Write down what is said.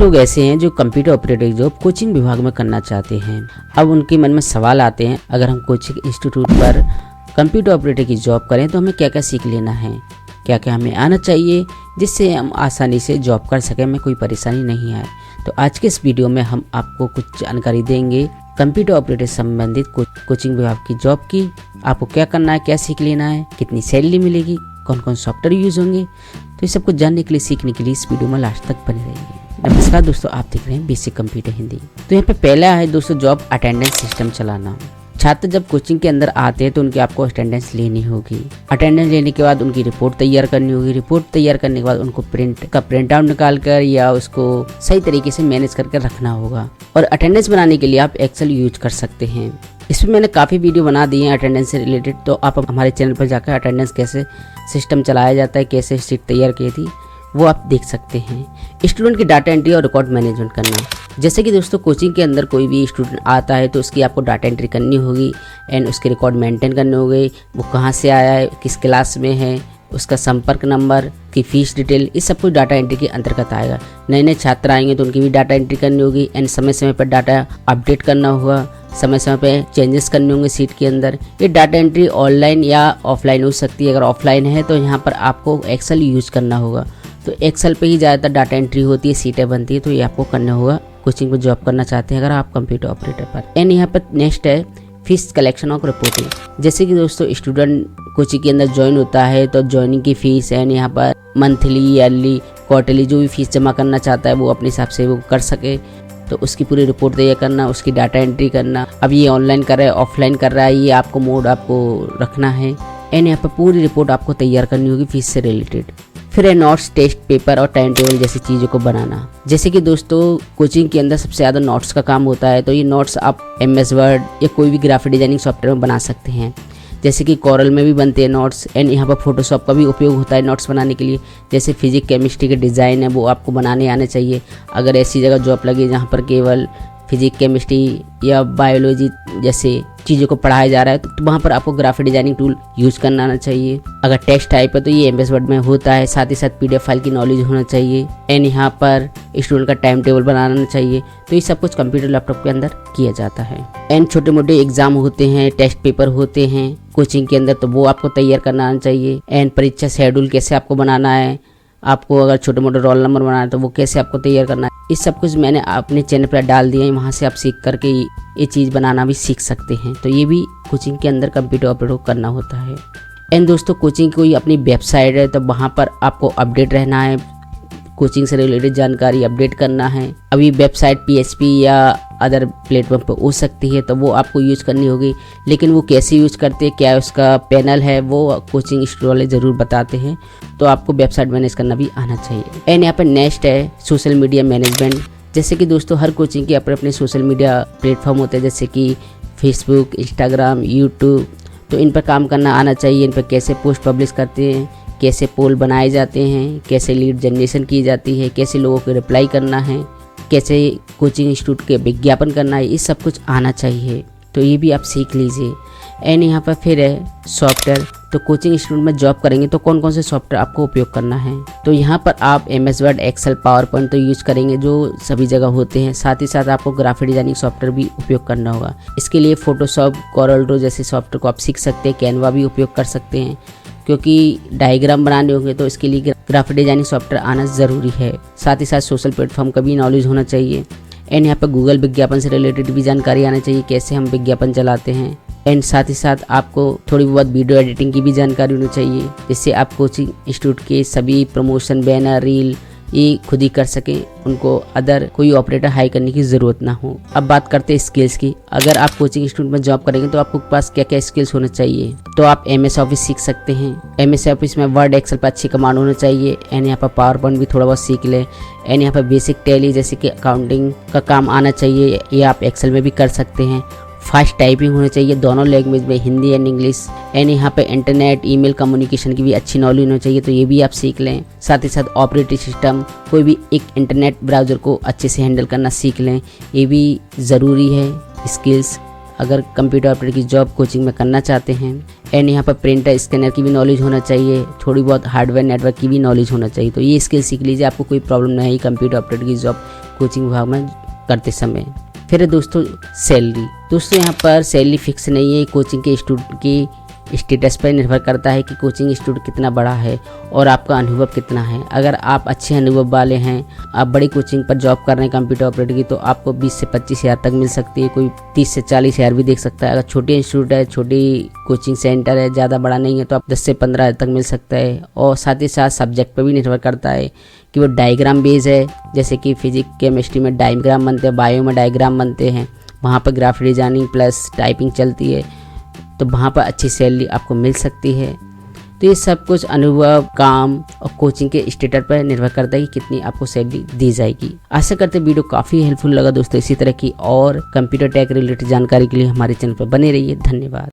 लोग ऐसे हैं जो कंप्यूटर ऑपरेटर की जॉब कोचिंग विभाग में करना चाहते हैं। अब उनके मन में सवाल आते हैं, अगर हम कोचिंग इंस्टीट्यूट पर कंप्यूटर ऑपरेटर की जॉब करें तो हमें क्या क्या सीख लेना है, क्या क्या हमें आना चाहिए जिससे हम आसानी से जॉब कर सकें, हमें कोई परेशानी नहीं आए। तो आज के इस वीडियो में हम आपको कुछ जानकारी देंगे कंप्यूटर ऑपरेटर संबंधित कोचिंग विभाग की जॉब की। आपको क्या करना है, क्या सीख लेना है, कितनी सैलरी मिलेगी, कौन कौन सॉफ्टवेयर यूज होंगे, तो ये सब कुछ जानने के लिए, सीखने के लिए इस वीडियो में लास्ट तक बने रहिए। नमस्कार दोस्तों, आप देख रहे हैं बेसिक कंप्यूटर हिंदी। तो यहाँ पे पहला है दोस्तों जॉब अटेंडेंस सिस्टम चलाना। छात्र जब कोचिंग के अंदर आते हैं तो उनकी आपको अटेंडेंस लेनी होगी। अटेंडेंस लेने के बाद उनकी रिपोर्ट तैयार करनी होगी। रिपोर्ट तैयार करने के बाद उनको प्रिंट आउट निकाल कर या उसको सही तरीके से मैनेज करके रखना होगा। और अटेंडेंस बनाने के लिए आप एक्सेल यूज कर सकते हैं। इसमें मैंने काफ़ी वीडियो बना दी हैं अटेंडेंस से रिलेटेड, तो आप हमारे चैनल पर जाकर अटेंडेंस कैसे सिस्टम चलाया जाता है, कैसे शीट तैयार की थी, वो आप देख सकते हैं। स्टूडेंट की डाटा एंट्री और रिकॉर्ड मैनेजमेंट करना। जैसे कि दोस्तों कोचिंग के अंदर कोई भी स्टूडेंट आता है तो उसकी आपको डाटा एंट्री करनी होगी एंड उसके रिकॉर्ड मेंटेन करने होंगे। वो कहाँ से आया है, किस क्लास में है, उसका संपर्क नंबर, की फीस डिटेल, इस सब कुछ डाटा एंट्री के अंतर्गत आएगा। नए नए छात्र आएंगे तो उनकी भी डाटा एंट्री करनी होगी एंड समय समय पर डाटा अपडेट करना होगा, समय समय पे चेंजेस करने होंगे सीट के अंदर। ये डाटा एंट्री ऑनलाइन या ऑफलाइन हो सकती है। अगर ऑफलाइन है तो यहाँ पर आपको एक्सेल यूज करना होगा। तो एक्सेल पे ही ज़्यादातर डाटा एंट्री होती है, सीटें बनती है, तो ये आपको करना होगा कोचिंग में जॉब करना चाहते हैं अगर आप कंप्यूटर ऑपरेटर पर। एंड यहाँ पर नेक्स्ट है फीस कलेक्शन और रिपोर्टिंग। जैसे कि दोस्तों स्टूडेंट कोचिंग के अंदर ज्वाइन होता है तो ज्वाइनिंग की फीस एंड यहाँ पर मंथली, ईयरली, क्वार्टरली जो भी फीस जमा करना चाहता है वो अपने हिसाब से वो कर सके, तो उसकी पूरी रिपोर्ट तैयार करना, उसकी डाटा एंट्री करना। अब ये ऑनलाइन कर रहा है, ऑफलाइन कर रहा है, ये आपको मोड आपको रखना है एंड यहाँ पर पूरी रिपोर्ट आपको तैयार करनी होगी फीस से रिलेटेड। फिर है नोट्स, टेस्ट पेपर और टाइम टेबल जैसी चीज़ों को बनाना। जैसे कि दोस्तों कोचिंग के अंदर सबसे ज़्यादा नोट्स का काम होता है, तो ये नोट्स आप MS वर्ड या कोई भी ग्राफिक डिजाइनिंग सॉफ्टवेयर में बना सकते हैं। जैसे कि कोरल में भी बनते हैं नोट्स एंड यहाँ पर फोटोशॉप का भी उपयोग होता है नोट्स बनाने के लिए। जैसे फिजिक्स केमिस्ट्री के डिज़ाइन है वो आपको बनाने आने चाहिए। अगर ऐसी जगह जॉब लगे जहाँ पर केवल फिजिक्स केमिस्ट्री या बायोलॉजी जैसे चीज़ों को पढ़ाया जा रहा है तो वहाँ पर आपको ग्राफिक डिजाइनिंग टूल यूज करना आना चाहिए। अगर टेक्स्ट टाइप है तो ये MS वर्ड में होता है, साथ ही साथ PDF फाइल की नॉलेज होना चाहिए एंड यहाँ पर स्टूडेंट का टाइम टेबल बनाना चाहिए। तो ये सब कुछ कंप्यूटर लैपटॉप के अंदर किया जाता है। एंड छोटे मोटे एग्जाम होते हैं, टेस्ट पेपर होते हैं कोचिंग के अंदर, तो वो आपको तैयार करना आना चाहिए। एंड परीक्षा शेड्यूल कैसे आपको बनाना है, आपको अगर छोटे मोटे रोल नंबर बनाना है तो वो कैसे आपको तैयार करना है, इस सब कुछ मैंने अपने चैनल पर डाल दिया है। वहाँ से आप सीख करके ये चीज़ बनाना भी सीख सकते हैं। तो ये भी कोचिंग के अंदर कंप्यूटर ऑपरेटर करना होता है। एंड दोस्तों कोचिंग की कोई अपनी वेबसाइट है तो वहाँ पर आपको अपडेट रहना है, कोचिंग से रिलेटेड जानकारी अपडेट करना है। अभी वेबसाइट PHP या अदर प्लेटफॉर्म पर हो सकती है तो वो आपको यूज करनी होगी, लेकिन वो कैसे यूज करते हैं, क्या उसका पैनल है, वो कोचिंग इंस्टीट्यूट वाले ज़रूर बताते हैं। तो आपको वेबसाइट मैनेज करना भी आना चाहिए। एंड यहाँ पर नेक्स्ट है सोशल मीडिया मैनेजमेंट। जैसे कि दोस्तों हर कोचिंग के अपने अपने सोशल मीडिया प्लेटफॉर्म होते हैं, जैसे कि फेसबुक, इंस्टाग्राम, यूट्यूब, तो इन पर काम करना आना चाहिए। इन पर कैसे पोस्ट पब्लिश करते हैं, कैसे पोल बनाए जाते हैं, कैसे लीड जनरेशन की जाती है, कैसे लोगों को रिप्लाई करना है, कैसे कोचिंग इंस्टीट्यूट के विज्ञापन करना है, ये सब कुछ आना चाहिए। तो ये भी आप सीख लीजिए। एंड यहाँ पर फिर है सॉफ्टवेयर। तो कोचिंग इंस्टीट्यूट में जॉब करेंगे तो कौन कौन से सॉफ्टवेयर आपको उपयोग करना है, तो यहाँ पर आप MS वर्ड, एक्सेल, पावरपॉइंट तो यूज करेंगे जो सभी जगह होते हैं। साथ ही साथ आपको ग्राफिक डिजाइनिंग सॉफ्टवेयर भी उपयोग करना होगा। इसके लिए फोटोशॉप, कोरल ड्रॉ जैसे सॉफ्टवेयर को आप सीख सकते हैं। कैनवा भी उपयोग कर सकते हैं क्योंकि डायग्राम बनाने होंगे तो इसके लिए ग्राफिक डिजाइनिंग सॉफ्टवेयर आना ज़रूरी है। साथ ही साथ सोशल प्लेटफॉर्म का भी नॉलेज होना चाहिए। एंड यहाँ पर गूगल विज्ञापन से रिलेटेड भी जानकारी आना चाहिए, कैसे हम विज्ञापन चलाते हैं। एंड साथ ही साथ आपको थोड़ी बहुत वीडियो एडिटिंग की भी जानकारी होनी चाहिए, जिससे आप कोचिंग इंस्टीट्यूट के सभी प्रमोशन, बैनर, रील ये खुद ही कर सकें, उनको अदर कोई ऑपरेटर हाई करने की ज़रूरत ना हो। अब बात करते हैं स्किल्स की। अगर आप कोचिंग इंस्टीट्यूट में जॉब करेंगे तो आपको पास क्या क्या स्किल्स होने चाहिए, तो आप MS ऑफिस सीख सकते हैं। MS ऑफिस में वर्ड, एक्सेल पर अच्छी कमांड होना चाहिए एंड यहाँ पर पावर पॉइंट भी थोड़ा बहुत सीख लें। एंड यहाँ पर बेसिक टैली जैसे कि अकाउंटिंग का काम आना चाहिए, ये आप एक्सेल में भी कर सकते हैं। फास्ट टाइपिंग होनी चाहिए दोनों लैंग्वेज में, हिंदी एंड इंग्लिश। एंड यहाँ पे इंटरनेट, ईमेल कम्युनिकेशन की भी अच्छी नॉलेज होनी चाहिए, तो ये भी आप सीख लें। साथ ही साथ ऑपरेटिंग सिस्टम, कोई भी एक इंटरनेट ब्राउज़र को अच्छे से हैंडल करना सीख लें, ये भी ज़रूरी है स्किल्स अगर कंप्यूटर ऑपरेटर की जॉब कोचिंग में करना चाहते हैं। एंड यहाँ पर प्रिंटर, स्कैनर की भी नॉलेज होना चाहिए, थोड़ी बहुत हार्डवेयर नेटवर्क की भी नॉलेज होना चाहिए। तो ये स्किल सीख लीजिए, आपको कोई प्रॉब्लम नहीं है कंप्यूटर ऑपरेटर की जॉब कोचिंग विभाग में करते समय। फिर है दोस्तों सैलरी। दोस्तों यहाँ पर सैलरी फिक्स नहीं है, कोचिंग के स्टूडेंट की स्टेटस पर निर्भर करता है कि कोचिंग इंस्टीट्यूट कितना बड़ा है और आपका अनुभव कितना है। अगर आप अच्छे अनुभव वाले हैं, आप बड़ी कोचिंग पर जॉब कर रहे हैं कंप्यूटर ऑपरेटर की, तो आपको 20 से 25 हज़ार तक मिल सकती है, कोई 30 से 40 हज़ार भी देख सकता है। अगर छोटी इंस्टीट्यूट है, छोटी कोचिंग सेंटर है, ज़्यादा बड़ा नहीं है, तो आप 10 से 15 हज़ार तक मिल सकता है। और साथ ही साथ सब्जेक्ट पर भी निर्भर करता है कि वो डायग्राम बेस है, जैसे कि फिजिक्स केमिस्ट्री में डायग्राम बनते हैं, बायो में डायग्राम बनते हैं, वहाँ पर ग्राफिक डिजाइनिंग प्लस टाइपिंग चलती है, तो वहाँ पर अच्छी सैलरी आपको मिल सकती है। तो ये सब कुछ अनुभव, काम और कोचिंग के स्टेटस पर निर्भर करता है कि कितनी आपको सैलरी दी जाएगी। आशा करते हैं वीडियो काफ़ी हेल्पफुल लगा दोस्तों। इसी तरह की और कंप्यूटर टेक रिलेटेड जानकारी के लिए हमारे चैनल पर बने रहिए। धन्यवाद।